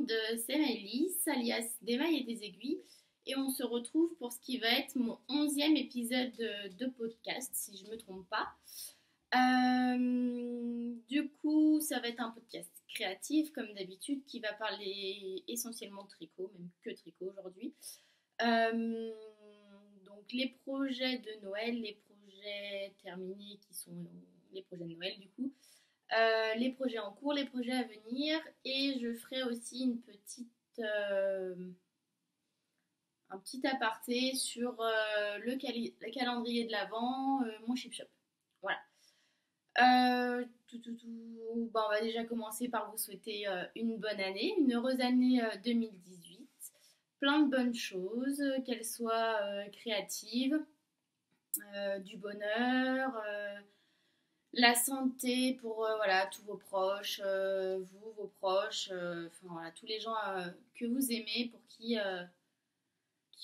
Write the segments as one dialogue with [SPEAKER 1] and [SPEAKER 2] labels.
[SPEAKER 1] monde, c'est Maëlys, alias des mailles et des aiguilles, et on se retrouve pour ce qui va être mon 11e épisode de podcast, si je ne me trompe pas. Du coup, ça va être un podcast créatif, comme d'habitude, qui va parler essentiellement de tricot, même que tricot aujourd'hui. Euh, donc les projets de Noël, les projets terminés qui sont les projets de Noël du coup, les projets en cours, les projets à venir, et je ferai aussi un petit aparté sur le calendrier de l'Avent, mon chip shop. Voilà. Bon, on va déjà commencer par vous souhaiter une bonne année, une heureuse année 2018. Plein de bonnes choses, qu'elles soient créatives, du bonheur, la santé pour voilà, tous vos proches, vous, vos proches, enfin voilà, tous les gens que vous aimez, pour qui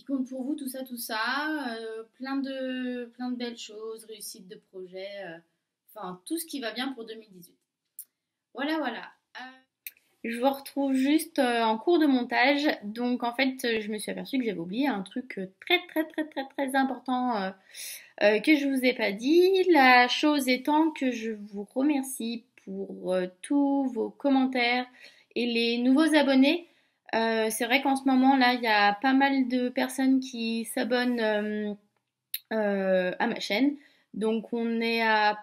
[SPEAKER 1] comptent pour vous, tout ça, plein de belles choses, réussite de projets, enfin tout ce qui va bien pour 2018. Voilà, voilà. Je vous retrouve juste en cours de montage. Donc en fait, je me suis aperçue que j'avais oublié un truc très important que je vous ai pas dit. La chose étant que je vous remercie pour tous vos commentaires et les nouveaux abonnés. C'est vrai qu'en ce moment là, il y a pas mal de personnes qui s'abonnent à ma chaîne. Donc on est à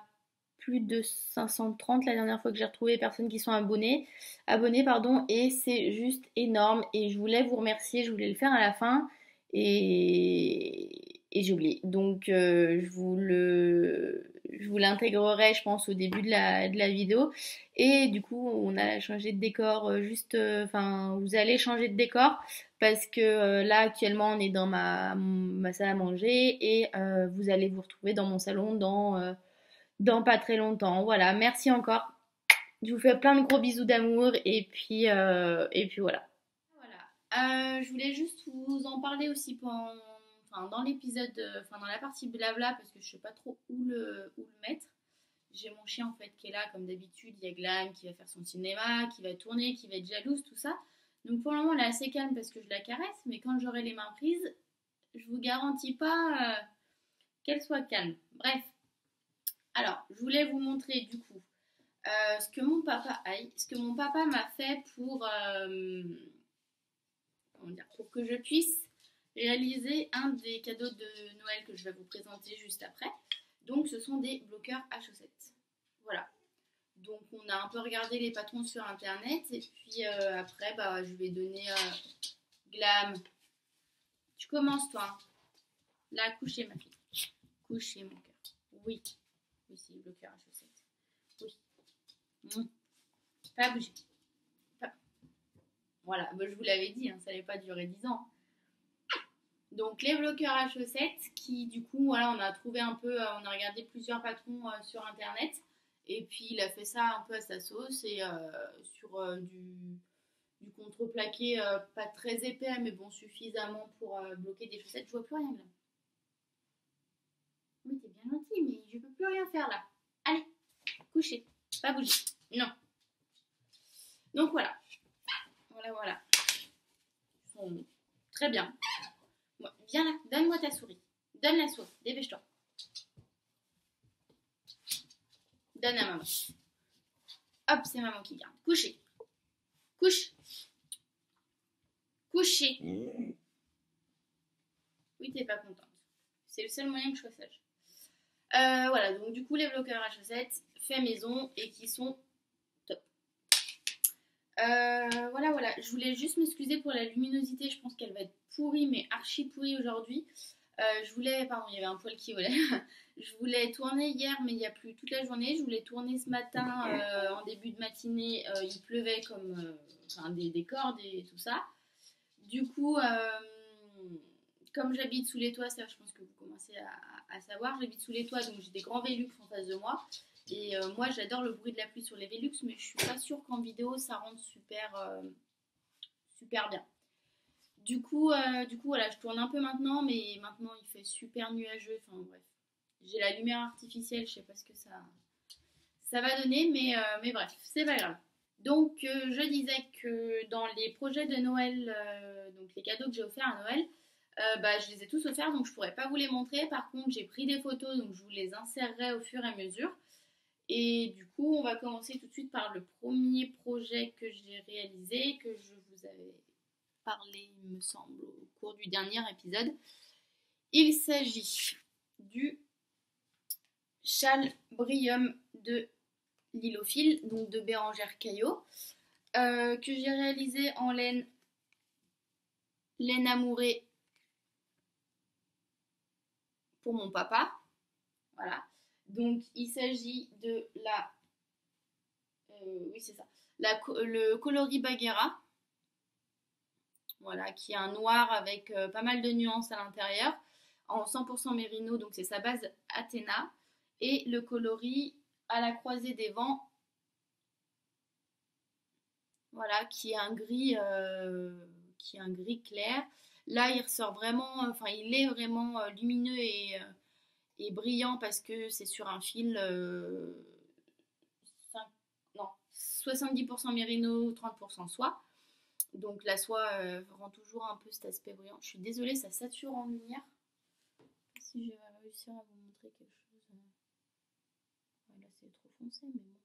[SPEAKER 1] plus de 530 la dernière fois que j'ai retrouvé les personnes qui sont abonnées pardon, et c'est juste énorme et je voulais vous remercier, je voulais le faire à la fin et j'ai oublié. Donc je vous l'intégrerai je pense au début de la vidéo et du coup on a changé de décor enfin vous allez changer de décor parce que là actuellement on est dans ma salle à manger et vous allez vous retrouver dans mon salon dans pas très longtemps. Voilà, merci encore. Je vous fais plein de gros bisous d'amour et puis voilà. Voilà. Je voulais juste vous en parler aussi enfin, dans l'épisode, enfin dans la partie blabla parce que je sais pas trop où le mettre. J'ai mon chien en fait qui est là comme d'habitude. Il y a Glam qui va faire son cinéma, qui va tourner, qui va être jalouse, tout ça. Donc pour le moment elle est assez calme parce que je la caresse, mais quand j'aurai les mains prises, je vous garantis pas qu'elle soit calme. Bref, alors, je voulais vous montrer du coup ce que mon papa m'a fait pour que je puisse réaliser un des cadeaux de Noël que je vais vous présenter juste après. Donc, ce sont des bloqueurs à chaussettes. Voilà. Donc, on a un peu regardé les patrons sur internet et puis après, bah, je vais donner Glam. Tu commences toi. Hein. Là, coucher ma fille. Coucher mon cœur. Oui. Oui, c'est les bloqueurs à chaussettes. Oui. Pas bouger. Pas... Voilà, bah, je vous l'avais dit, hein, ça n'allait pas durer 10 ans. Donc les bloqueurs à chaussettes qui du coup, voilà, on a trouvé un peu, on a regardé plusieurs patrons sur internet et puis il a fait ça un peu à sa sauce et sur du contreplaqué pas très épais mais bon suffisamment pour bloquer des chaussettes. Je vois plus rien là. Oui, t'es bien gentil mais je peux plus rien faire là. Allez, coucher, pas bouger. Non. Donc voilà. Voilà. Ils sont très bien. Bon, viens là, donne-moi ta souris. Donne la souris, dépêche-toi. Donne à maman. Hop, c'est maman qui garde. Coucher. Couche. Coucher. Oui, t'es pas contente. C'est le seul moyen que je sois sage. Voilà, donc du coup, les bloqueurs à chaussettes, fait maison et qui sont top. Voilà. Je voulais juste m'excuser pour la luminosité. Je pense qu'elle va être pourrie, mais archi pourrie aujourd'hui. Pardon, il y avait un poil qui volait. Je voulais tourner hier, mais il n'y a plus toute la journée. Je voulais tourner ce matin en début de matinée. Il pleuvait comme des cordes et tout ça. Du coup, comme j'habite sous les toits, ça, je pense que vous commencez à savoir, j'habite sous les toits, donc j'ai des grands Velux en face de moi. Et moi, j'adore le bruit de la pluie sur les Velux, mais je suis pas sûre qu'en vidéo, ça rende super bien. Du coup, voilà, je tourne un peu maintenant, mais maintenant, il fait super nuageux. Enfin, bref. J'ai la lumière artificielle, je sais pas ce que ça va donner, mais bref, c'est pas grave. Donc, je disais que dans les projets de Noël, donc les cadeaux que j'ai offerts à Noël, bah, je les ai tous offerts, donc je pourrais pas vous les montrer. Par contre, j'ai pris des photos, donc je vous les insérerai au fur et à mesure. Et du coup, on va commencer tout de suite par le premier projet que j'ai réalisé, que je vous avais parlé, il me semble, au cours du dernier épisode. Il s'agit du châle Brium de Lilofil, donc de Bérangère Caillot, que j'ai réalisé en laine amourée pour mon papa. Voilà. Donc il s'agit de oui c'est ça, le coloris Bagheera, voilà, qui est un noir avec pas mal de nuances à l'intérieur, en 100% mérino, donc c'est sa base Athéna, et le coloris à la croisée des vents, voilà, qui est un gris clair. Là, il ressort vraiment, enfin, il est vraiment lumineux et brillant parce que c'est sur un fil non, 70% mérino, 30% soie. Donc la soie rend toujours un peu cet aspect brillant. Je suis désolée, ça sature en lumière. Si je vais réussir à vous montrer quelque chose. Ouais, là c'est trop foncé, mais bon.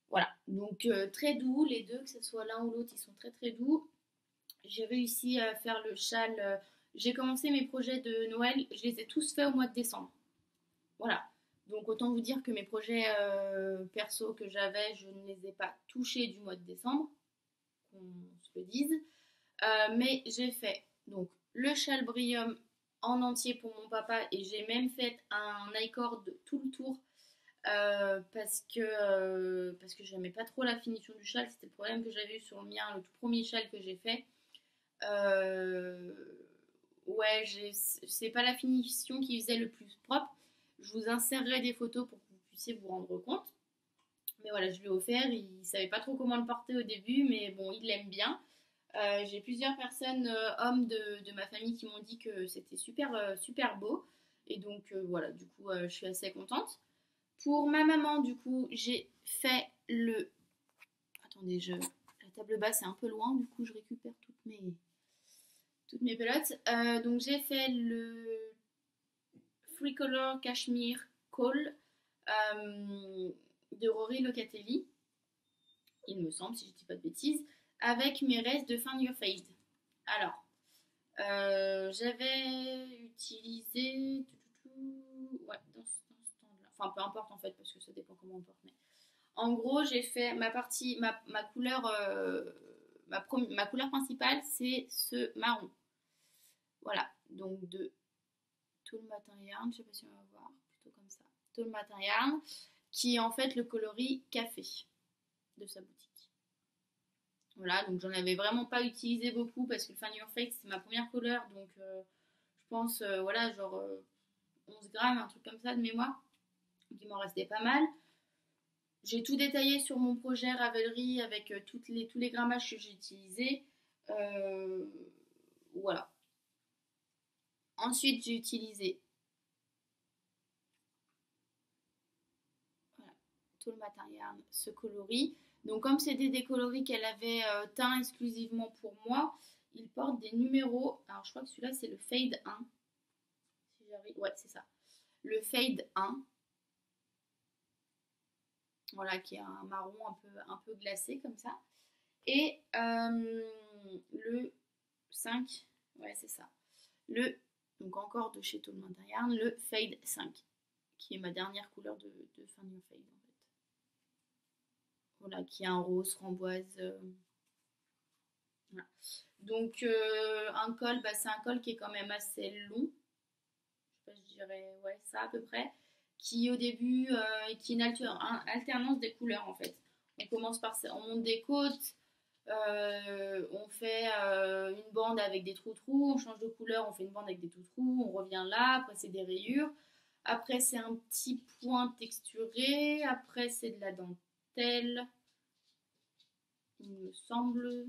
[SPEAKER 1] Voilà, donc très doux, les deux, que ce soit l'un ou l'autre, ils sont très très doux. J'ai réussi à faire le châle. J'ai commencé mes projets de Noël, je les ai tous faits au mois de décembre. Voilà. Donc autant vous dire que mes projets perso que j'avais, je ne les ai pas touchés du mois de décembre, qu'on se le dise. Mais j'ai fait donc le châle-brium en entier pour mon papa et j'ai même fait un i-cord de tout le tour parce que j'aimais pas trop la finition du châle. C'était le problème que j'avais eu sur le mien, le tout premier châle que j'ai fait. Euh, ouais, c'est pas la finition qui faisait le plus propre. Je vous insérerai des photos pour que vous puissiez vous rendre compte. Mais voilà, je lui ai offert. Il savait pas trop comment le porter au début, mais bon, il l'aime bien. J'ai plusieurs personnes, hommes de ma famille, qui m'ont dit que c'était super, super beau. Et donc voilà, du coup, je suis assez contente. Pour ma maman, du coup, j'ai fait le. Attendez, la table basse est un peu loin, du coup, je récupère toutes mes pelotes. Donc j'ai fait le Free Color Cashmere Call de Rory Locatelli, il me semble, si je dis pas de bêtises, avec mes restes de Find Your Fade. Alors, j'avais utilisé. Ouais, dans ce temps-là. Enfin, peu importe en fait, parce que ça dépend comment on porte. Mais en gros, j'ai fait ma couleur, ma couleur principale, c'est ce marron. Voilà, donc de Tout le Matin Yarn, je sais pas si on va voir, plutôt comme ça. Tout le Matin Yarn, qui est en fait le coloris café de sa boutique. Voilà, donc j'en avais vraiment pas utilisé beaucoup parce que le Find Your Fade c'est ma première couleur, donc je pense, voilà, genre 11 grammes, un truc comme ça de mémoire. Donc il m'en restait pas mal. J'ai tout détaillé sur mon projet Ravelry avec tous les grammages que j'ai utilisés. Euh, voilà. Ensuite, j'ai utilisé voilà, Tout le Matin Yarn, ce coloris. Donc comme c'était des coloris qu'elle avait teints exclusivement pour moi, il porte des numéros. Alors je crois que celui-là c'est le Fade 1. Si j'arrive. Ouais, c'est ça. Le Fade 1. Voilà, qui est un marron un peu glacé comme ça. Et le 5. Ouais, c'est ça. Donc encore de chez Tolman Yarn, le Fade 5, qui est ma dernière couleur de Find Your Fade en fait. Voilà, qui est un rose framboise. Voilà. Donc un col, bah, c'est un col qui est quand même assez long. Je sais pas, je dirais ouais ça à peu près. Qui au début, qui est une alternance des couleurs en fait. On commence par ça, on monte des côtes, on fait une bande avec des trous-trous, on change de couleur, on fait une bande avec des trous-trous, on revient là, après c'est des rayures, après c'est un petit point texturé, après c'est de la dentelle, il me semble,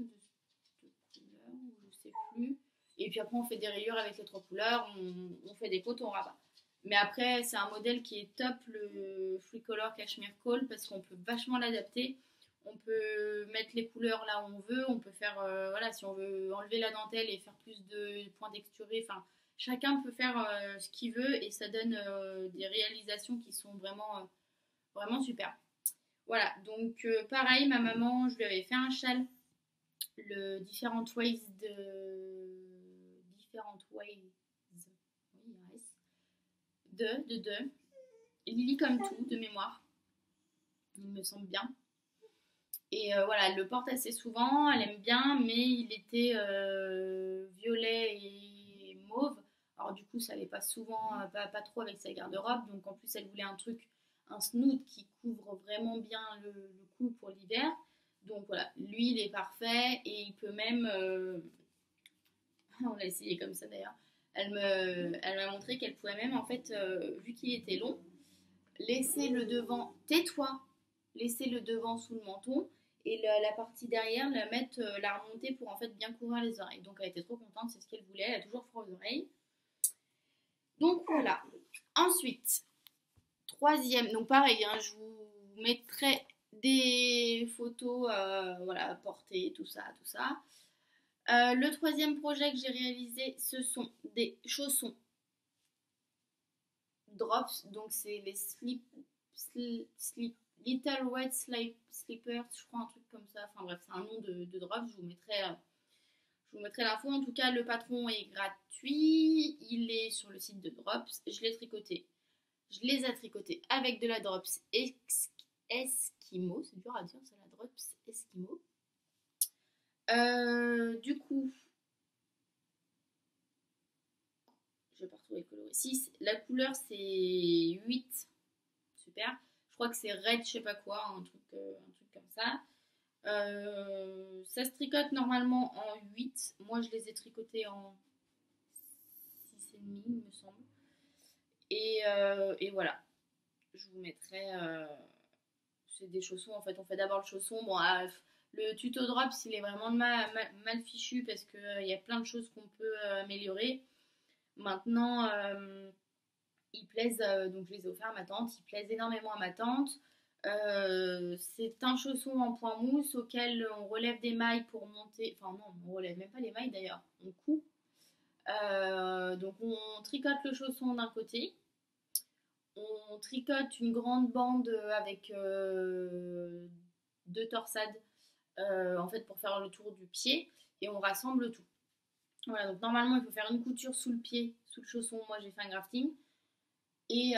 [SPEAKER 1] de couleur, je sais plus. Et puis après on fait des rayures avec les trois couleurs, on fait des côtes, on rabat. Mais après, c'est un modèle qui est top, le Free Color Cashmere Call, parce qu'on peut vachement l'adapter. On peut mettre les couleurs là où on veut. On peut faire, voilà, si on veut enlever la dentelle et faire plus de points texturés. Enfin, chacun peut faire ce qu'il veut et ça donne des réalisations qui sont vraiment super. Voilà, donc pareil, ma maman, je lui avais fait un châle, le Different Ways Different Ways, oui, de Lily comme tout, de mémoire, il me semble bien. Et voilà, elle le porte assez souvent, elle aime bien, mais il était violet et mauve. Alors du coup, ça allait pas souvent, pas trop avec sa garde-robe. Donc en plus, elle voulait un snoot qui couvre vraiment bien le cou pour l'hiver. Donc voilà, lui, il est parfait et il peut même... on l'a essayé comme ça d'ailleurs. Elle m'a montré qu'elle pouvait même, en fait, vu qu'il était long, laisser le devant... Tais-toi! Laisser le devant sous le menton et la partie derrière la remonter pour en fait bien couvrir les oreilles. Donc elle était trop contente, c'est ce qu'elle voulait, elle a toujours froid aux oreilles. Donc voilà. Ensuite, troisième, donc pareil, hein, je vous mettrai des photos, voilà, portées, tout ça, tout ça. Le troisième projet que j'ai réalisé, ce sont des chaussons drops, donc c'est les Little White Slippers, je crois un truc comme ça. Enfin bref, c'est un nom de drops. Je vous mettrai l'info. En tout cas, le patron est gratuit. Il est sur le site de Drops. Je l'ai tricoté. Je les ai tricotés avec de la Drops Eskimo. C'est dur à dire, c'est la Drops Eskimo. Du coup, je vais pas retrouver le coloris. Si, la couleur c'est 8. Super. Je crois que c'est red, je sais pas quoi, un truc comme ça. Ça se tricote normalement en 8. Moi, je les ai tricotés en 6,5, il me semble. Et voilà. Je vous mettrai. C'est des chaussons, en fait. On fait d'abord le chausson. Bon, le tuto drops, il est vraiment mal fichu parce qu'il y a plein de choses qu'on peut améliorer. Maintenant, ils plaisent, donc je les ai offerts à ma tante. Ils plaisent énormément à ma tante. C'est un chausson en point mousse auquel on relève des mailles pour monter. Enfin, non, on relève même pas les mailles d'ailleurs, on coud. Donc, on tricote le chausson d'un côté, on tricote une grande bande avec deux torsades en fait pour faire le tour du pied et on rassemble tout. Voilà, donc normalement il faut faire une couture sous le pied, sous le chausson. Moi j'ai fait un grafting. Et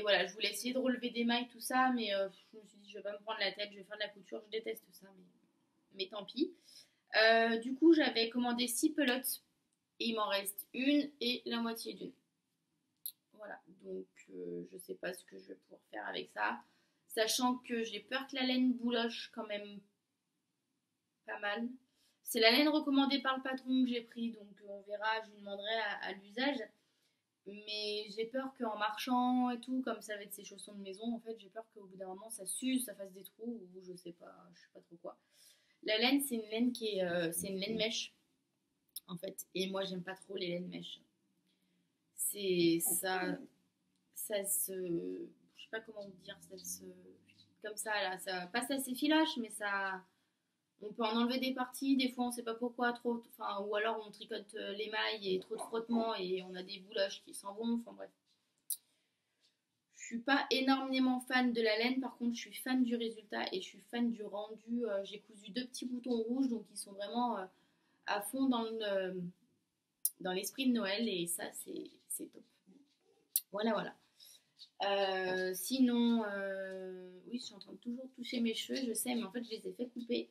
[SPEAKER 1] voilà, je voulais essayer de relever des mailles, tout ça, mais je me suis dit, je vais pas me prendre la tête, je vais faire de la couture, je déteste ça, mais tant pis. Du coup, j'avais commandé 6 pelotes, et il m'en reste une et la moitié d'une. Voilà, donc je sais pas ce que je vais pouvoir faire avec ça, sachant que j'ai peur que la laine bouloche quand même pas mal. C'est la laine recommandée par le patron que j'ai pris, donc on verra, je lui demanderai à l'usage. Mais j'ai peur qu'en marchant et tout, comme ça va être ces chaussons de maison, en fait, j'ai peur qu'au bout d'un moment ça s'use, ça fasse des trous ou je sais pas trop quoi. La laine, c'est une laine c'est une laine mèche en fait, et moi j'aime pas trop les laines mèches. C'est ça je sais pas comment vous dire, ça se, comme ça là, ça passe assez filoche, mais ça, on peut en enlever des parties, des fois on sait pas pourquoi, trop, enfin, ou alors on tricote les mailles et trop de frottement et on a des bouloches qui s'en vont, enfin bref. Je suis pas énormément fan de la laine, par contre je suis fan du résultat et je suis fan du rendu. J'ai cousu deux petits boutons rouges, donc ils sont vraiment à fond dans l'esprit de Noël et ça c'est top. Voilà, voilà. Sinon, oui, je suis en train de toujours toucher mes cheveux, je sais, mais en fait je les ai fait couper.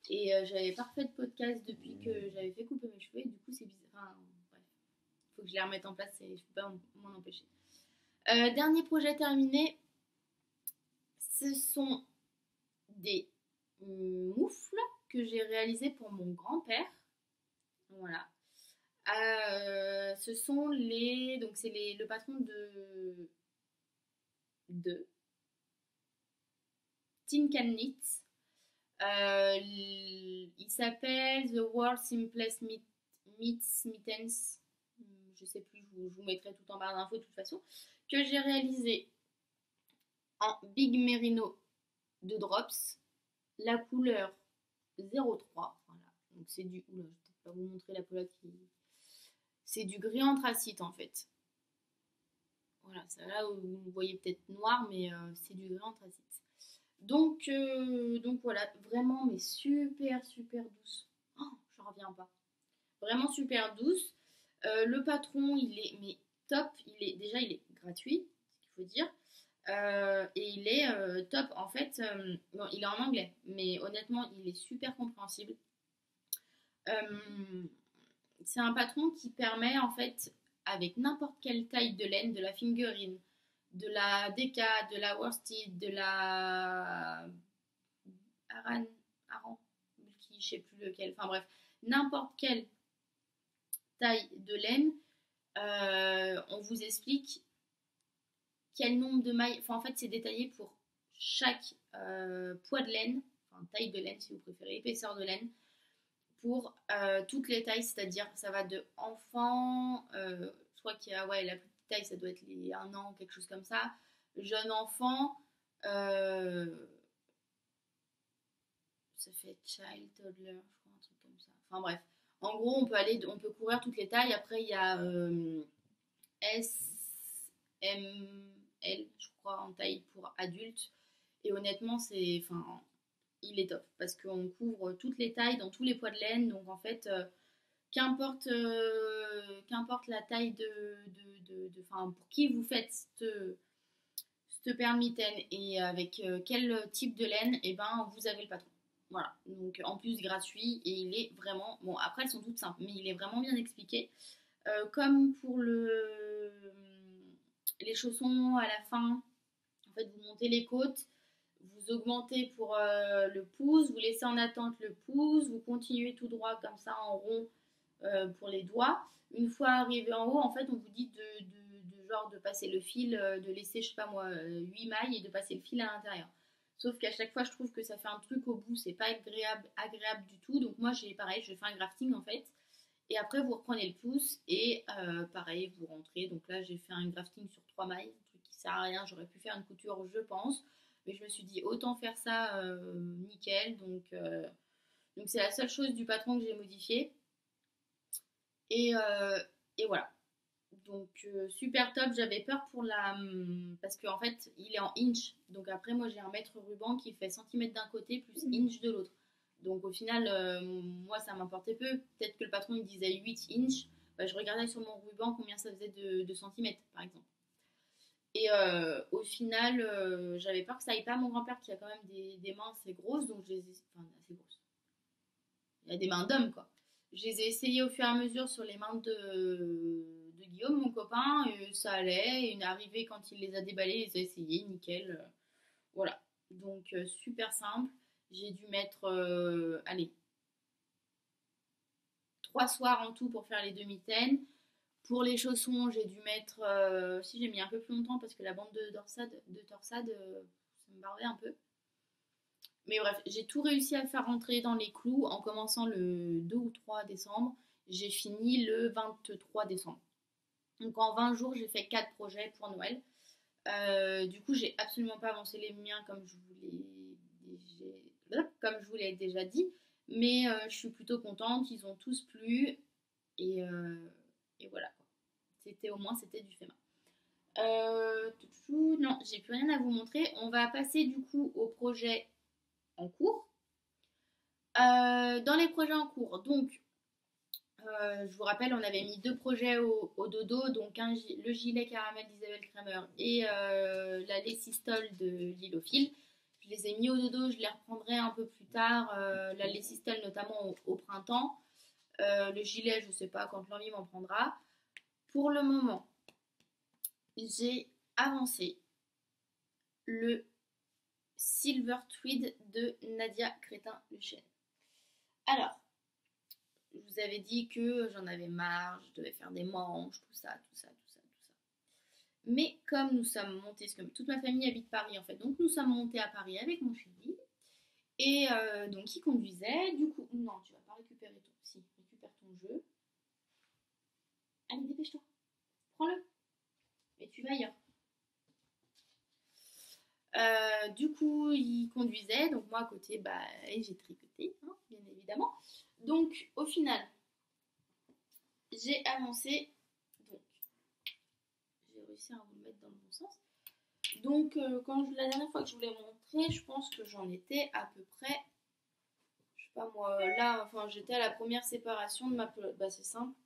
[SPEAKER 1] Et j'avais pas refait de podcast depuis que j'avais fait couper mes cheveux, et du coup c'est bizarre. Enfin, bref, faut que je les remette en place et je peux pas m'en empêcher. Dernier projet terminé, ce sont des moufles que j'ai réalisés pour mon grand-père. Voilà. Ce sont donc c'est le patron de Tin Can Knit. Il s'appelle The World's Simplest Mittens. je sais plus, je vous mettrai tout en barre d'infos de toute façon, que j'ai réalisé en Big Merino de Drops, la couleur 03. Voilà. Donc c'est du. Oula, je vais peut-être pas vous montrer la couleur qui. C'est du gris anthracite en fait. Voilà, ça là où vous voyez peut-être noir, mais c'est du gris anthracite. Donc voilà, vraiment, mais super, super douce. Oh, j'en reviens pas. Vraiment super douce. Le patron, il est mais top. Il est gratuit, ce qu'il faut dire. Et il est top. En fait, bon, il est en anglais, mais honnêtement, il est super compréhensible. Euh, c'est un patron qui permet, en fait, avec n'importe quelle taille de laine, de la figurine, de la DK, de la worsted, de la Aran, Aran, je sais plus lequel, enfin bref, n'importe quelle taille de laine, on vous explique quel nombre de mailles, enfin en fait c'est détaillé pour chaque poids de laine, enfin taille de laine si vous préférez, épaisseur de laine, pour toutes les tailles, c'est-à-dire ça va de enfant, je crois qu'il y a, ouais, la plus petite taille ça doit être les 1 an, quelque chose comme ça, jeune enfant, ça fait child, toddler, je crois, un truc comme ça. Enfin bref, en gros on peut courir toutes les tailles, après il y a S, M, L, je crois, en taille pour adultes. Et honnêtement, enfin, il est top parce qu'on couvre toutes les tailles dans tous les poids de laine. Donc en fait, qu'importe la taille enfin, pour qui vous faites ce permitaine et avec quel type de laine, et ben vous avez le patron. Voilà. Donc en plus gratuit et il est vraiment bon. Après elles sont toutes simples, mais il est vraiment bien expliqué. Comme pour les chaussons à la fin, en fait, vous montez les côtes, vous augmentez pour le pouce, vous laissez en attente le pouce, vous continuez tout droit comme ça en rond pour les doigts. Une fois arrivé en haut, en fait, on vous dit genre de passer le fil, de laisser, je sais pas moi, 8 mailles et de passer le fil à l'intérieur. Sauf qu'à chaque fois, je trouve que ça fait un truc au bout, c'est pas agréable du tout. Donc moi, j'ai pareil, je fais un grafting en fait. Et après, vous reprenez le pouce et pareil, vous rentrez. Donc là, j'ai fait un grafting sur 3 mailles, un truc qui sert à rien. J'aurais pu faire une couture, je pense. Mais je me suis dit, autant faire ça nickel. Donc c'est la seule chose du patron que j'ai modifié. Et, et voilà. Donc super top. J'avais peur pour parce qu'en fait, il est en inch. Donc après, moi, j'ai un mètre ruban qui fait centimètre d'un côté plus inch de l'autre. Donc au final, moi, ça m'importait peu. Peut-être que le patron, il disait 8 inch. Bah, je regardais sur mon ruban combien ça faisait de centimètres, par exemple. Et au final, j'avais peur que ça aille pas à mon grand-père qui a quand même des mains assez grosses. Donc je les ai... Enfin, assez grosses. Il a des mains d'homme, quoi. Je les ai essayées au fur et à mesure sur les mains de Guillaume, mon copain, et ça allait. Et une arrivée, quand il les a déballées, il les a essayées, nickel. Voilà. Donc, super simple. J'ai dû mettre, allez, 3 soirs en tout pour faire les demi-taines. Pour les chaussons, j'ai dû mettre. Si, j'ai mis un peu plus longtemps parce que la bande de torsade, ça me barbait un peu. Mais bref, j'ai tout réussi à faire rentrer dans les clous en commençant le 2 ou 3 décembre. J'ai fini le 23 décembre. Donc en 20 jours, j'ai fait 4 projets pour Noël. Du coup, j'ai absolument pas avancé les miens comme je vous l'ai déjà dit. Mais je suis plutôt contente, ils ont tous plu. Et, euh, et voilà quoi. Au moins, c'était du fait main. Non, j'ai plus rien à vous montrer. On va passer du coup au projet en cours. Dans les projets en cours, donc je vous rappelle, on avait mis 2 projets au dodo, donc le gilet caramel d'Isabelle Kramer et la lessistole de Lilofil. Je les ai mis au dodo, je les reprendrai un peu plus tard, la lessistole notamment au printemps. Le gilet, je ne sais pas quand l'envie m'en prendra. Pour le moment, j'ai avancé le Silver Tweed de Nadia Crétin-Luchène. Alors, je vous avais dit que j'en avais marre, je devais faire des manches, tout ça, tout ça, tout ça, tout ça. Mais comme nous sommes montés, parce que toute ma famille habite Paris en fait, donc nous sommes montés à Paris avec mon chéri, et donc il conduisait, du coup, non, tu vas pas récupérer ton, si, récupère ton jeu. Allez, dépêche-toi. ailleurs. Du coup, il conduisait, donc moi à côté, bah, et j'ai tricoté, hein, bien évidemment. Donc, au final, j'ai avancé. Donc, j'ai réussi à vous le mettre dans le bon sens. Donc, la dernière fois que je vous l'ai montré, je pense que j'en étais à peu près, je sais pas moi, là, enfin, j'étais à la première séparation de ma pelote. Bah, c'est simple.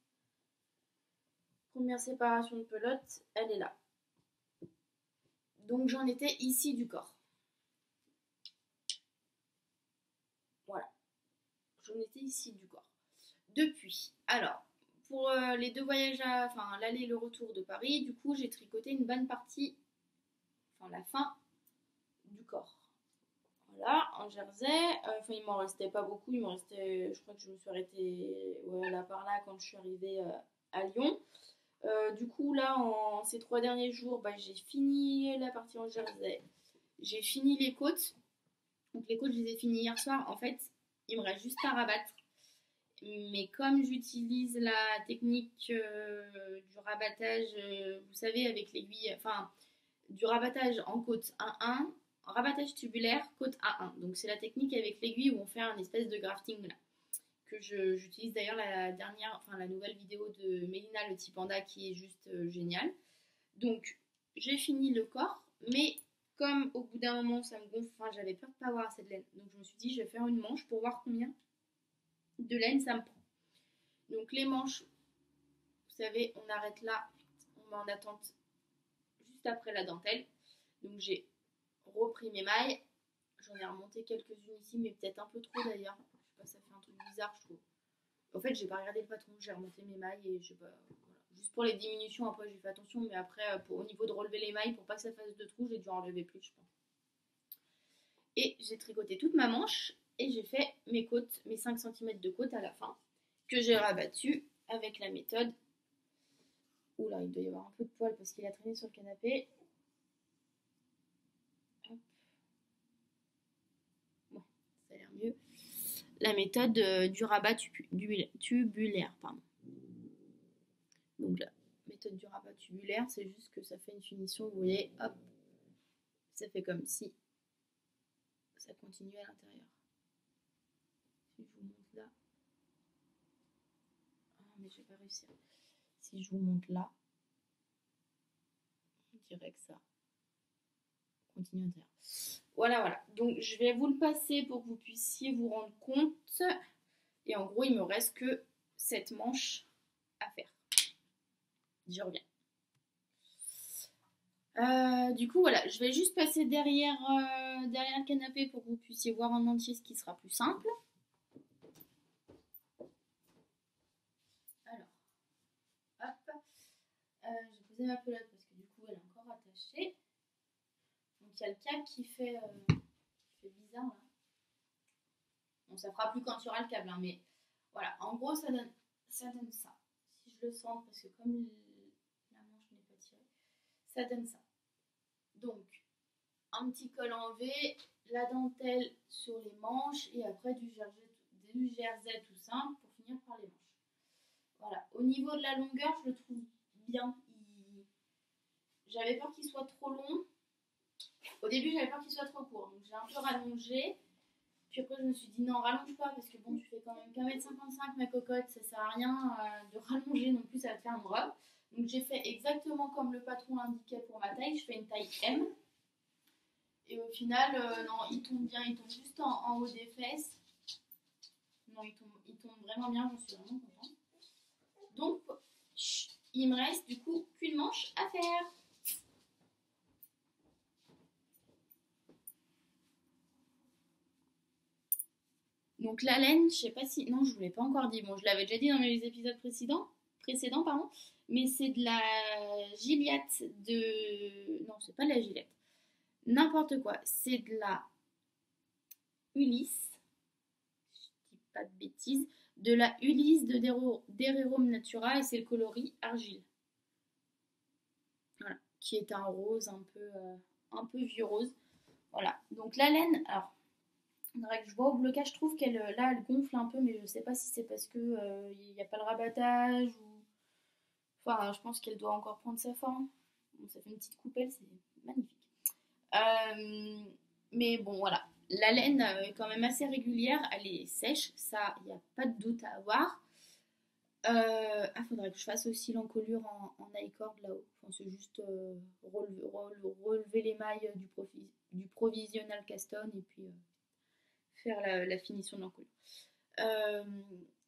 [SPEAKER 1] Première séparation de pelote, elle est là. Donc, j'en étais ici du corps. Voilà. J'en étais ici du corps. Depuis, alors, pour les deux voyages, enfin l'aller et le retour de Paris, du coup, j'ai tricoté une bonne partie, enfin la fin du corps. Voilà, en jersey, enfin il m'en restait pas beaucoup, il m'en restait, je crois que je me suis arrêtée là par là quand je suis arrivée à Lyon. Du coup, là, en ces 3 derniers jours, bah, j'ai fini la partie en jersey, j'ai fini les côtes. Donc les côtes, je les ai finies hier soir. En fait, il me reste juste à rabattre. Mais comme j'utilise la technique du rabattage, vous savez, avec l'aiguille, enfin, du rabattage en côte 1-1, rabattage tubulaire, côte A1. Donc c'est la technique avec l'aiguille où on fait un espèce de grafting là. Que j'utilise d'ailleurs la nouvelle vidéo de Mélina le petit panda qui est juste géniale. Donc j'ai fini le corps, mais comme au bout d'un moment ça me gonfle, enfin j'avais peur de pas avoir assez de laine. Donc je me suis dit je vais faire une manche pour voir combien de laine ça me prend. Donc les manches, vous savez, on arrête là, on met en attente juste après la dentelle. Donc j'ai repris mes mailles, j'en ai remonté quelques-unes ici, mais peut-être un peu trop d'ailleurs. Je sais pas, ça fait un truc bizarre, je trouve. En fait, j'ai pas regardé le patron, j'ai remonté mes mailles et je sais pas. Voilà. Juste pour les diminutions, après j'ai fait attention, mais après, au niveau de relever les mailles, pour pas que ça fasse de trous, j'ai dû enlever plus, je pense. Et j'ai tricoté toute ma manche et j'ai fait mes côtes, mes 5 cm de côte à la fin, que j'ai rabattu avec la méthode. Oula, il doit y avoir un peu de poil parce qu'il a traîné sur le canapé. Hop. Bon, ça a l'air mieux. La méthode du rabat tubulaire, pardon. Donc la méthode du rabat tubulaire, c'est juste que ça fait une finition, vous voyez, hop, ça fait comme si ça continue à l'intérieur. Si je vous montre là, ah mais je vais pas réussir. Si je vous montre là, on dirait que ça continue à l'intérieur. Voilà, voilà. Donc je vais vous le passer pour que vous puissiez vous rendre compte. Et en gros, il me reste que cette manche à faire. Je reviens. Du coup, voilà, je vais juste passer derrière le canapé pour que vous puissiez voir en entier, ce qui sera plus simple. Alors, hop, j'ai posé ma pelote parce que du coup, elle est encore attachée. Donc, il y a le câble qui fait bizarre là. Bon, ça fera plus quand il y aura le câble, hein, mais voilà, en gros, ça donne ça. Si je le sens, parce que comme la manche n'est pas tirée, ça donne ça. Donc, un petit col en V, la dentelle sur les manches et après du jersey tout simple pour finir par les manches. Voilà. Au niveau de la longueur, je le trouve bien. J'avais peur qu'il soit trop long. Au début, j'avais peur qu'il soit trop court. Donc, j'ai un peu rallongé. Puis après, je me suis dit non, rallonge pas parce que bon, tu fais quand même qu'1m55 ma cocotte. Ça sert à rien de rallonger non plus, ça va te faire une robe. Donc, j'ai fait exactement comme le patron l'indiquait pour ma taille. Je fais une taille M. Et au final, non, il tombe bien, il tombe juste en haut des fesses. Non, il tombe vraiment bien, j'en suis vraiment contente. Donc, il me reste du coup qu'une manche à faire. Donc la laine, je sais pas si... Non, je vous l'ai pas encore dit. Bon, je l'avais déjà dit dans mes épisodes précédents, pardon. Mais c'est de la Gilliatt de... Non, c'est pas de la Gilliatt. N'importe quoi. C'est de la Ulysse. Je dis pas de bêtises. De la Ulysse de Dererum Natura et c'est le coloris argile. Voilà. Qui est un rose un peu vieux rose. Voilà. Donc la laine, alors... Je vois au blocage, je trouve qu'elle là elle gonfle un peu, mais je sais pas si c'est parce que il n'y a pas le rabattage ou. Enfin, je pense qu'elle doit encore prendre sa forme. Bon, ça fait une petite coupelle, c'est magnifique. Mais bon, voilà. La laine est quand même assez régulière, elle est sèche, ça, il n'y a pas de doute à avoir. Faudrait que je fasse aussi l'encolure en I-cord là-haut. Enfin, c'est juste relever les mailles du provisional cast-on et puis faire la finition de l'encolure. Euh,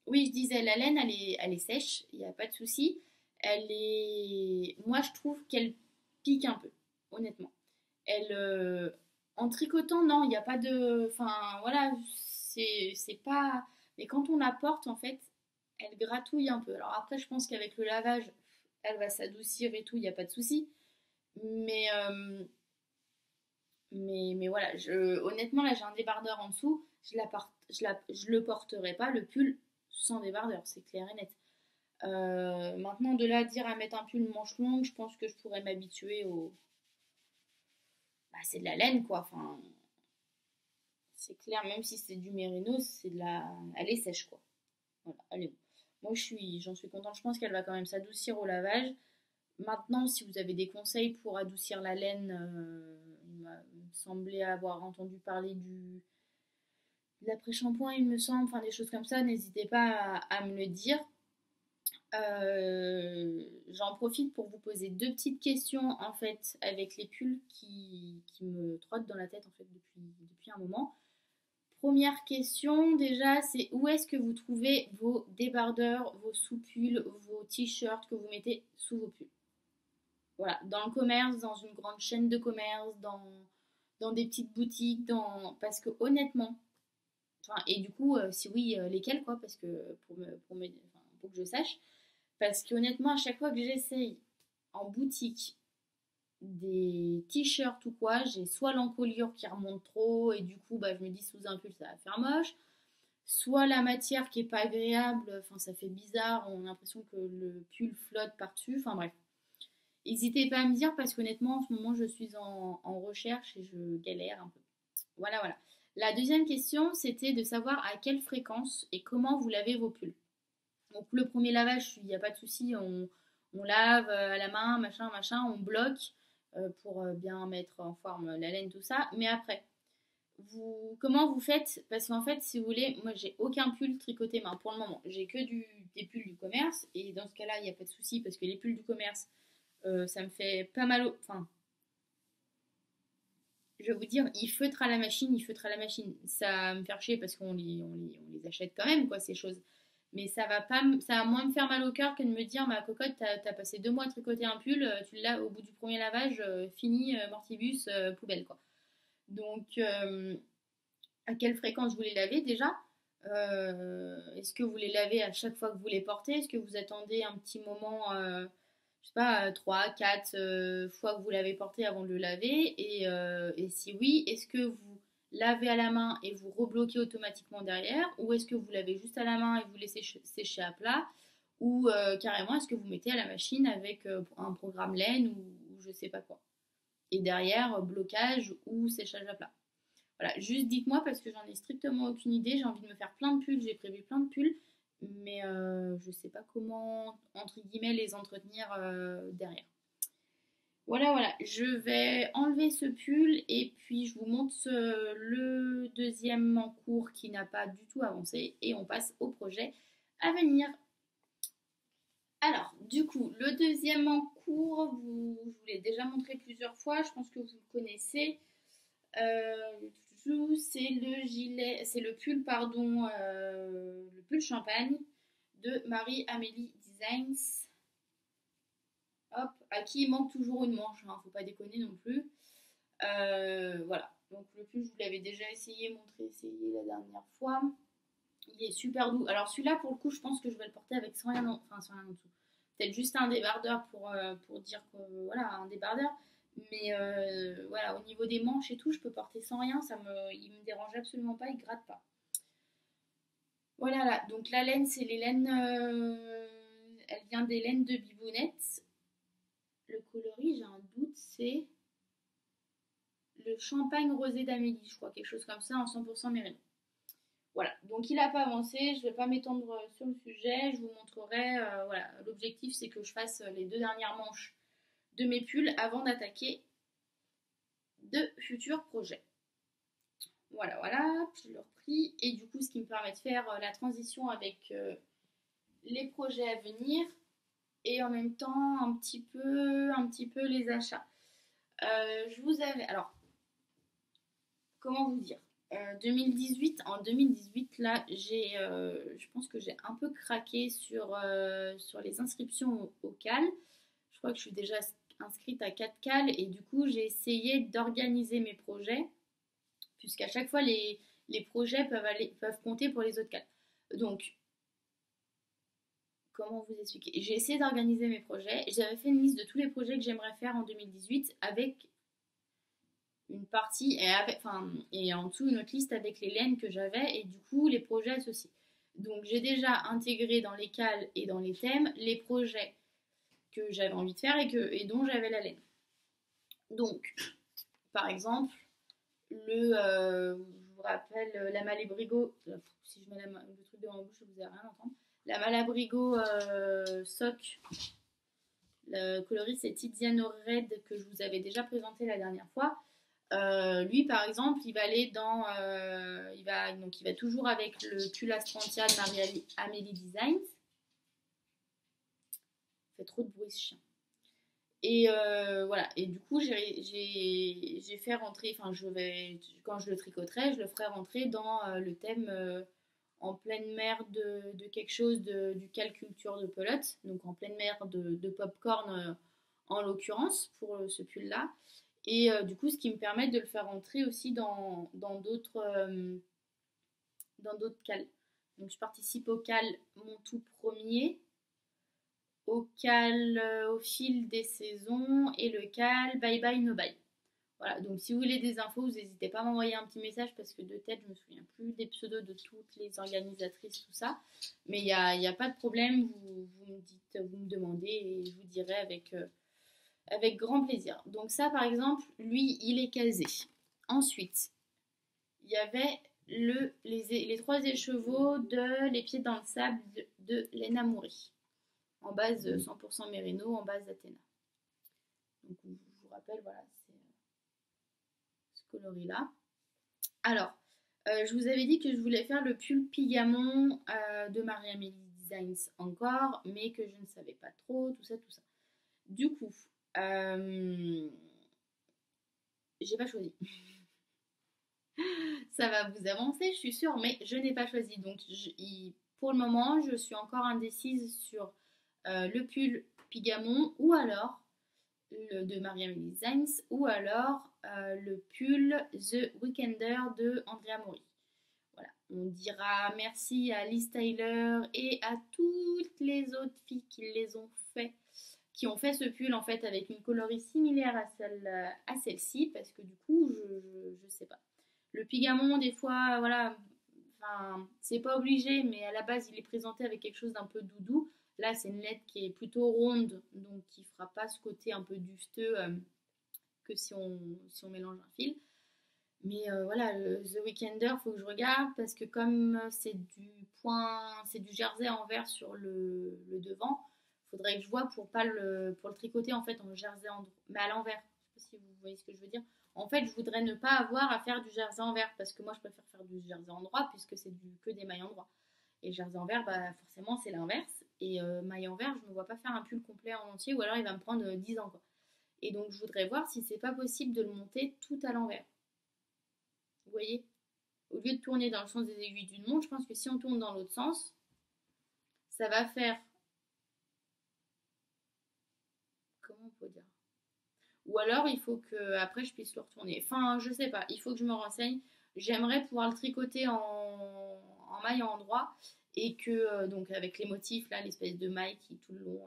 [SPEAKER 1] oui, je disais, la laine, elle est sèche, il n'y a pas de souci. Moi, je trouve qu'elle pique un peu, honnêtement. Elle, en tricotant, non, il n'y a pas de. Enfin, voilà, c'est pas. Mais quand on la porte, en fait, elle gratouille un peu. Alors après, je pense qu'avec le lavage, elle va s'adoucir et tout, il n'y a pas de souci. Mais, mais voilà, honnêtement, là, j'ai un débardeur en dessous. Je le porterai pas, le pull, sans débardeur, c'est clair et net. Maintenant, de là à dire à mettre un pull manche longue, je pense que je pourrais m'habituer au. Bah, c'est de la laine, quoi. Enfin, c'est clair, même si c'est du mérinos, c'est de la. Elle est sèche, quoi. Voilà, elle est bon. Moi, j'en suis contente. Je pense qu'elle va quand même s'adoucir au lavage. Maintenant, si vous avez des conseils pour adoucir la laine, il m'a semblé avoir entendu parler de l'après-shampoing, il me semble, enfin des choses comme ça, n'hésitez pas à me le dire. J'en profite pour vous poser deux petites questions en fait avec les pulls qui me trottent dans la tête en fait depuis un moment. Première question déjà, c'est où est-ce que vous trouvez vos débardeurs, vos sous-pulls, vos t-shirts que vous mettez sous vos pulls? Voilà, dans le commerce, dans une grande chaîne de commerce, dans des petites boutiques, parce que honnêtement, enfin, et du coup, si oui, lesquels quoi, parce que enfin, pour que je sache, parce qu'honnêtement, à chaque fois que j'essaye en boutique des t-shirts ou quoi, j'ai soit l'encolure qui remonte trop et du coup, bah, je me dis sous un pull ça va faire moche, soit la matière qui est pas agréable, enfin ça fait bizarre, on a l'impression que le pull flotte par-dessus, enfin bref. N'hésitez pas à me dire parce qu'honnêtement, en ce moment, je suis en recherche et je galère un peu. Voilà, voilà. La deuxième question, c'était de savoir à quelle fréquence et comment vous lavez vos pulls. Donc, le premier lavage, il n'y a pas de souci, on lave à la main, machin, machin, on bloque pour bien mettre en forme la laine, tout ça. Mais après, comment vous faites? Parce qu'en fait, si vous voulez, moi, j'ai aucun pull tricoté main pour le moment. J'ai que des pulls du commerce et dans ce cas-là, il n'y a pas de souci parce que les pulls du commerce, ça me fait pas mal Enfin, je vais vous dire, il feutre à la machine, il feutre à la machine. Ça va me faire chier parce on les achète quand même, quoi, ces choses. Mais ça va moins me faire mal au cœur que de me dire, ma cocotte, t'as passé 2 mois à tricoter un pull, tu l'as au bout du premier lavage, fini, mortibus, poubelle, quoi. Donc, à quelle fréquence vous les lavez déjà? Est-ce que vous les lavez à chaque fois que vous les portez? Est-ce que vous attendez un petit moment, je sais pas, 3, 4 fois que vous l'avez porté avant de le laver? Et si oui, est-ce que vous lavez à la main et vous rebloquez automatiquement derrière? Ou est-ce que vous lavez juste à la main et vous laissez sécher à plat? Ou carrément, est-ce que vous mettez à la machine avec un programme laine ou je sais pas quoi? Et derrière, blocage ou séchage à plat. Voilà, juste dites-moi parce que j'en ai strictement aucune idée. J'ai envie de me faire plein de pulls, j'ai prévu plein de pulls, mais je sais pas comment, entre guillemets, les entretenir derrière. Voilà, voilà, je vais enlever ce pull et puis je vous montre le deuxième en cours qui n'a pas du tout avancé et on passe au projet à venir. Alors, du coup, le deuxième en cours, je vous l'ai déjà montré plusieurs fois, je pense que vous le connaissez. C'est le gilet, c'est le pull, pardon, le pull champagne de Marie-Amélie Designs. Hop, à qui il manque toujours une manche, hein, faut pas déconner non plus. Voilà, donc le pull, je vous l'avais déjà essayé la dernière fois. Il est super doux. Alors celui-là, pour le coup, je pense que je vais le porter avec sans rien en dessous. Peut-être juste un débardeur pour dire que voilà, un débardeur. Mais voilà, au niveau des manches et tout, je peux porter sans rien. Il me dérange absolument pas, il gratte pas. Voilà, là. Donc la laine, c'est les laines. Elle vient des laines de bibounette. Le coloris, j'ai un doute, c'est le champagne rosé d'Amélie, je crois, quelque chose comme ça, en 100% mérino. Voilà, donc il n'a pas avancé, je ne vais pas m'étendre sur le sujet, je vous montrerai, voilà, l'objectif c'est que je fasse les deux dernières manches de mes pulls avant d'attaquer de futurs projets. Voilà, voilà, je l'ai repris. Et du coup, ce qui me permet de faire la transition avec les projets à venir et en même temps un petit peu les achats. Je vous avais, alors, comment vous dire 2018, en 2018, là, je pense que j'ai un peu craqué sur les inscriptions au CAL. Je crois que je suis déjà inscrite à 4 CAL et du coup, j'ai essayé d'organiser mes projets, puisqu'à chaque fois, les projets peuvent compter pour les autres CAL. Donc, comment vous expliquer? J'ai essayé d'organiser mes projets. J'avais fait une liste de tous les projets que j'aimerais faire en 2018 avec une partie et en dessous une autre liste avec les laines que j'avais et du coup les projets associés. Donc j'ai déjà intégré dans les cales et dans les thèmes les projets que j'avais envie de faire et dont j'avais la laine. Donc, par exemple, je vous rappelle la Malabrigo, si je mets le truc devant la bouche, vous n'allez rien entendre. La Malabrigo Sock, le coloriste c'est Tiziano Red que je vous avais déjà présenté la dernière fois. Lui, par exemple, il va aller il va toujours avec le pull Astrantia de Amélie Designs. Il fait trop de bruit ce chien. Et voilà. Et du coup, j'ai fait rentrer, quand je le tricoterai, je le ferai rentrer dans le thème en pleine mer de quelque chose du calculture de pelote, donc en pleine mer de popcorn en l'occurrence pour ce pull-là. Et du coup, ce qui me permet de le faire entrer aussi dans d'autres cals. Donc, je participe au cal mon tout premier, au cal au fil des saisons et le cal bye bye no bye. Voilà, donc si vous voulez des infos, vous n'hésitez pas à m'envoyer un petit message parce que de tête, je me souviens plus des pseudos de toutes les organisatrices, tout ça. Mais il y a pas de problème, vous me dites, vous me demandez et je vous dirai avec grand plaisir. Donc ça, par exemple, lui, il est casé. Ensuite, il y avait les trois écheveaux de Les Pieds dans le sable de Lena Mouri, en base 100% Mérino, en base d'Athéna. Donc je vous rappelle, voilà, c'est ce coloris-là. Alors, je vous avais dit que je voulais faire le pull Pigamon de Marie-Amélie Designs encore, mais que je ne savais pas trop, tout ça, tout ça. Du coup, j'ai pas choisi. Ça va vous avancer, je suis sûre, mais je n'ai pas choisi. Donc, pour le moment, je suis encore indécise sur le pull Pigamon ou alors le de Marie-Amélie Designs ou alors le pull The Weekender de Andrea Mori. Voilà, on dira merci à Liz Tyler et à toutes les autres filles qui ont fait ce pull en fait avec une coloris similaire à celle-ci parce que du coup, je sais pas. Le Pigamon, des fois, voilà, enfin, c'est pas obligé, mais à la base, il est présenté avec quelque chose d'un peu doudou. Là, c'est une lettre qui est plutôt ronde, donc qui fera pas ce côté un peu dufteux que si on mélange un fil. Mais voilà, The Weekender, faut que je regarde parce que comme c'est du jersey à envers sur le devant, faudrait que je vois pour le tricoter en fait en jersey mais à l'envers. Je sais pas si vous voyez ce que je veux dire. En fait, je voudrais ne pas avoir à faire du jersey envers parce que moi je préfère faire du jersey en droit puisque c'est que des mailles en droit. Et jersey envers, bah forcément c'est l'inverse. Et maille envers, je ne me vois pas faire un pull complet en entier ou alors il va me prendre 10 ans quoi. Et donc je voudrais voir si c'est pas possible de le monter tout à l'envers. Vous voyez? Au lieu de tourner dans le sens des aiguilles d'une montre, je pense que si on tourne dans l'autre sens, ça va faire. Comment on peut dire? Ou alors il faut que après je puisse le retourner. Enfin, je sais pas, il faut que je me renseigne. J'aimerais pouvoir le tricoter en maille en endroit et que donc avec les motifs là, l'espèce de maille qui tout le long,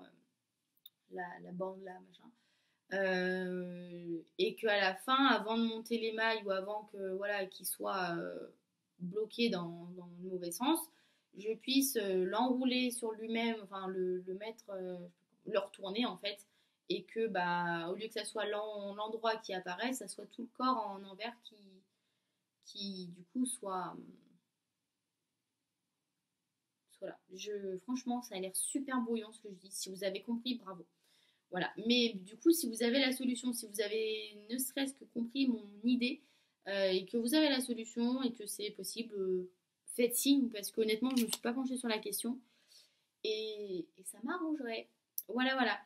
[SPEAKER 1] la bande là, machin. Et qu'à la fin, avant de monter les mailles ou avant que voilà qu'il soit bloqué dans le mauvais sens, je puisse l'enrouler sur lui-même, enfin le mettre, le retourner en fait, et que bah au lieu que ça soit l'endroit qui apparaît, ça soit tout le corps en envers qui du coup soit là. Franchement, ça a l'air super brouillon ce que je dis. Si vous avez compris, bravo. Voilà. Mais du coup, si vous avez la solution, si vous avez ne serait-ce que compris mon idée et que vous avez la solution et que c'est possible, faites signe parce qu'honnêtement, je ne me suis pas penchée sur la question et ça m'arrangerait. Voilà, voilà.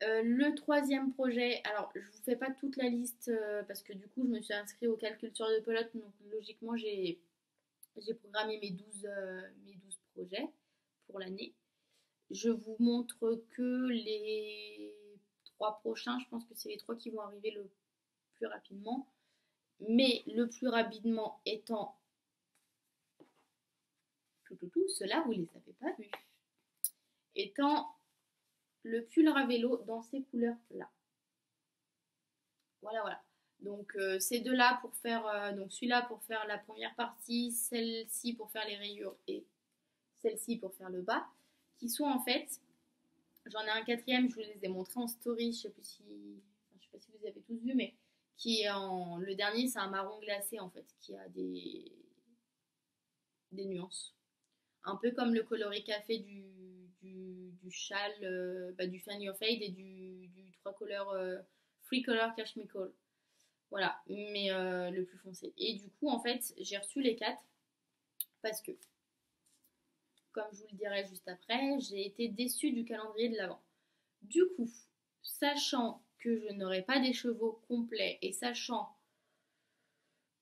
[SPEAKER 1] Le troisième projet, alors je vous fais pas toute la liste parce que du coup je me suis inscrite au calcul sur de pelote, donc logiquement j'ai programmé mes 12 projets pour l'année. Je vous montre que les trois prochains, je pense que c'est les trois qui vont arriver le plus rapidement. Mais le plus rapidement étant ceux-là, vous les avez pas vus. Étant le pull à vélo dans ces couleurs-là. Voilà, voilà. Donc ces deux-là pour faire, donc celui-là pour faire la première partie, celle-ci pour faire les rayures et celle-ci pour faire le bas, qui sont en fait, j'en ai un quatrième, je vous les ai montrés en story, je sais plus si, enfin, je sais pas si vous avez tous vu, mais qui est en, le dernier c'est un marron glacé en fait, qui a des nuances. Un peu comme le coloris café du châle, du Fan Your Fade et du 3 couleurs, Free Color Cashmere Call. Voilà, mais le plus foncé. Et du coup, en fait, j'ai reçu les 4 parce que, comme je vous le dirai juste après, j'ai été déçue du calendrier de l'Avent. Du coup, sachant que je n'aurai pas des chevaux complets et sachant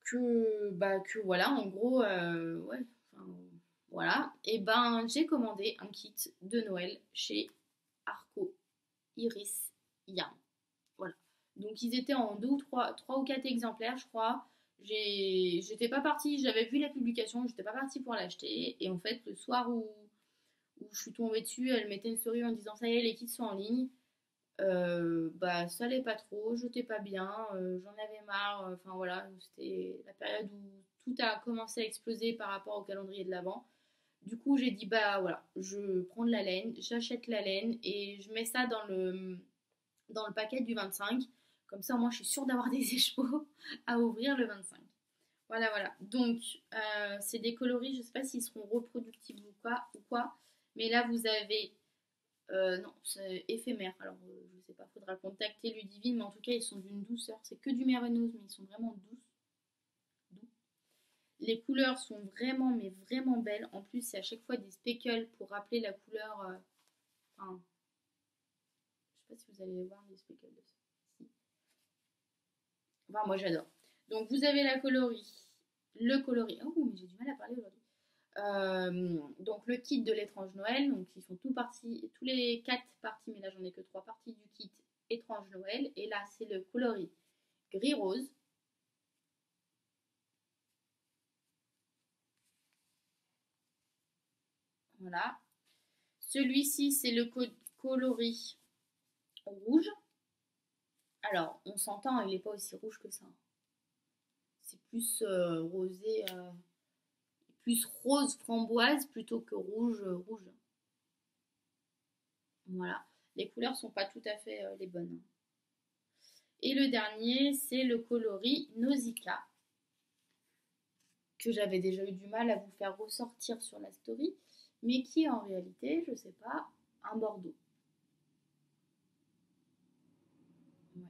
[SPEAKER 1] que voilà, en gros, ouais, enfin, voilà, et ben j'ai commandé un kit de Noël chez Arco Iris Yarn. Voilà. Donc ils étaient en trois ou quatre exemplaires, je crois. J'étais pas partie, j'avais vu la publication, j'étais pas partie pour l'acheter. Et en fait, le soir où je suis tombée dessus, elle mettait une story en disant ça y est, les kits sont en ligne. Bah ça allait pas trop, j'étais pas bien, j'en avais marre. Enfin voilà, c'était la période où tout a commencé à exploser par rapport au calendrier de l'Avent. Du coup, j'ai dit bah voilà, je prends de la laine, j'achète la laine et je mets ça dans le paquet du 25. Comme ça, moi, je suis sûre d'avoir des écheveaux à ouvrir le 25. Voilà, voilà. Donc, c'est des coloris, je ne sais pas s'ils seront reproductibles ou quoi. Mais là, vous avez... non, c'est éphémère. Alors, je ne sais pas, faudra contacter Ludivine. Mais en tout cas, ils sont d'une douceur. C'est que du mérinos, mais ils sont vraiment doux. Les couleurs sont vraiment, mais vraiment belles. En plus, c'est à chaque fois des speckles pour rappeler la couleur... enfin, je ne sais pas si vous allez voir les speckles de ça. Si. Enfin, moi j'adore. Donc vous avez le coloris. Oh, mais j'ai du mal à parler aujourd'hui. Donc le kit de l'étrange Noël. Donc ils sont tous les 4 parties, mais là j'en ai que 3 parties du kit étrange Noël. Et là c'est le coloris gris rose. Voilà. Celui-ci c'est le coloris rouge. Alors on s'entend, il n'est pas aussi rouge que ça. C'est plus rosé. Plus rose framboise plutôt que rouge. Voilà. Les couleurs sont pas tout à fait les bonnes. Et le dernier, c'est le coloris Nausicaa, que j'avais déjà eu du mal à vous faire ressortir sur la story, mais qui est en réalité, je sais pas, un bordeaux. Ouais,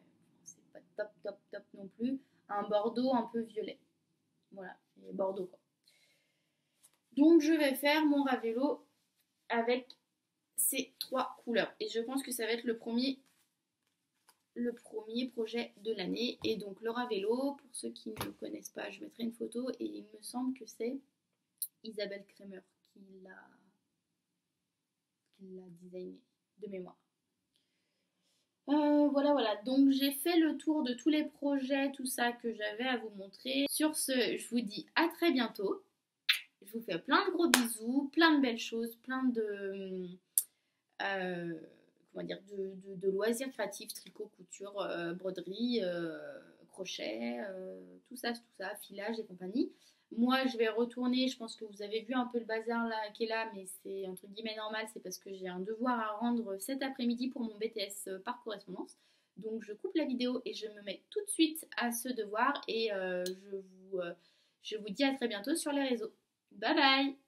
[SPEAKER 1] c'est pas top non plus. Un bordeaux un peu violet. Voilà, et bordeaux quoi. Donc je vais faire mon Ravello avec ces 3 couleurs. Et je pense que ça va être le premier projet de l'année. Et donc Laura Vélo, pour ceux qui ne le connaissent pas, je mettrai une photo et il me semble que c'est Isabelle Kremer qui l'a designé de mémoire. Voilà, voilà. Donc j'ai fait le tour de tous les projets, tout ça que j'avais à vous montrer. Sur ce, je vous dis à très bientôt. Je vous fais plein de gros bisous, plein de belles choses, plein de... Euh, comment dire, de loisirs créatifs, tricot, couture, broderie, crochet, tout ça, filage et compagnie. Moi, je vais retourner, je pense que vous avez vu un peu le bazar là, qui est là, mais c'est entre guillemets normal, c'est parce que j'ai un devoir à rendre cet après-midi pour mon BTS par correspondance. Donc je coupe la vidéo et je me mets tout de suite à ce devoir et je vous dis à très bientôt sur les réseaux. Bye bye!